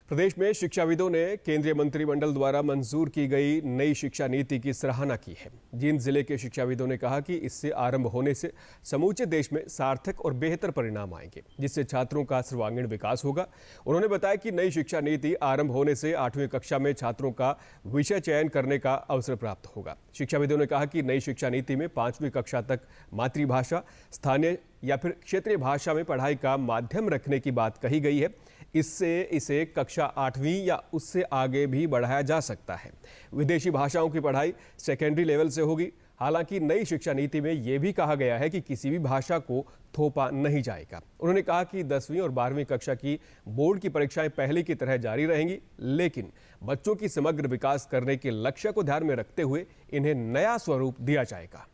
प्रदेश में शिक्षाविदों ने केंद्रीय मंत्रिमंडल द्वारा मंजूर की गई नई शिक्षा नीति की सराहना की है। जींद जिले के शिक्षाविदों ने कहा कि इससे आरंभ होने से समूचे देश में सार्थक और बेहतर परिणाम आएंगे, जिससे छात्रों का सर्वांगीण विकास होगा। उन्होंने बताया कि नई शिक्षा नीति आरंभ होने से 8वीं कक्षा में छात्रों का विषय चयन करने का अवसर प्राप्त होगा। शिक्षाविदों ने कहा कि नई शिक्षा नीति में 5वीं कक्षा तक मातृभाषा, स्थानीय या फिर क्षेत्रीय भाषा में पढ़ाई का माध्यम रखने की बात कही गई है। इससे इसे कक्षा 8वीं या उससे आगे भी बढ़ाया जा सकता है। विदेशी भाषाओं की पढ़ाई सेकेंडरी लेवल से होगी। हालांकि नई शिक्षा नीति में यह भी कहा गया है कि किसी भी भाषा को थोपा नहीं जाएगा। उन्होंने कहा कि 10वीं और 12वीं कक्षा की बोर्ड की परीक्षाएं पहले की तरह जारी रहेंगी, लेकिन बच्चों की समग्र विकास करने के लक्ष्य को ध्यान में रखते हुए इन्हें नया स्वरूप दिया जाएगा।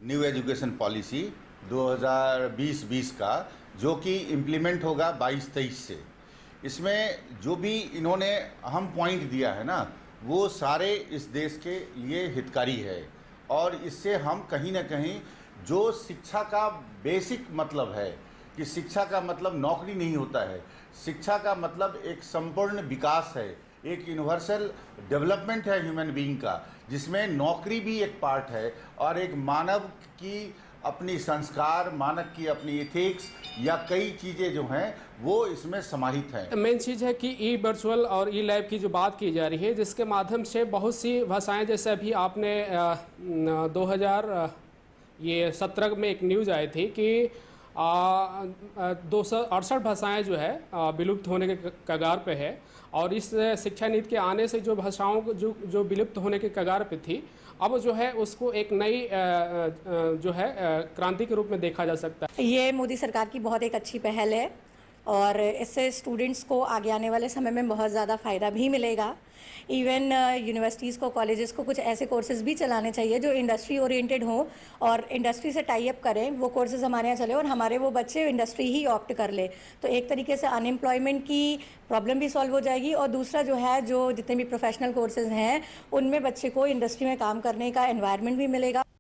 न्यू एजुकेशन पॉलिसी 2020 का जो कि इम्प्लीमेंट होगा 22-23 से, इसमें जो भी इन्होंने अहम पॉइंट दिया है ना, वो सारे इस देश के लिए हितकारी है। और इससे हम कहीं ना कहीं जो शिक्षा का बेसिक मतलब है कि शिक्षा का मतलब नौकरी नहीं होता है, शिक्षा का मतलब एक संपूर्ण विकास है, एक यूनिवर्सल डेवलपमेंट है ह्यूमन बीइंग का, जिसमें नौकरी भी एक पार्ट है और एक मानव की अपनी संस्कार, मानव की अपनी एथिक्स या कई चीज़ें जो हैं वो इसमें समाहित हैं। मेन चीज़ है कि ई वर्चुअल और ई लैब की जो बात की जा रही है, जिसके माध्यम से बहुत सी भाषाएं, जैसे अभी आपने 2017 में एक न्यूज़ आई थी कि 268 भाषाएं जो है विलुप्त होने के कगार पे है। और इस शिक्षा नीति के आने से जो भाषाओं को जो विलुप्त होने के कगार पे थी, अब जो है उसको एक नई जो है क्रांति के रूप में देखा जा सकता है। ये मोदी सरकार की बहुत एक अच्छी पहल है और इससे स्टूडेंट्स को आगे आने वाले समय में बहुत ज़्यादा फ़ायदा भी मिलेगा। इवन यूनिवर्सिटीज़ को, कॉलेजेस को कुछ ऐसे कोर्सेज़ भी चलाने चाहिए जो इंडस्ट्री ओरिएंटेड हों और इंडस्ट्री से टाई अप करें, वो कोर्सेज़ हमारे यहाँ चले और हमारे वो बच्चे इंडस्ट्री ही ऑप्ट कर ले। तो एक तरीके से अनएम्प्लॉयमेंट की प्रॉब्लम भी सॉल्व हो जाएगी और दूसरा जो है, जो जितने भी प्रोफेशनल कोर्सेज़ हैं उनमें बच्चे को इंडस्ट्री में काम करने का एनवायरनमेंट भी मिलेगा।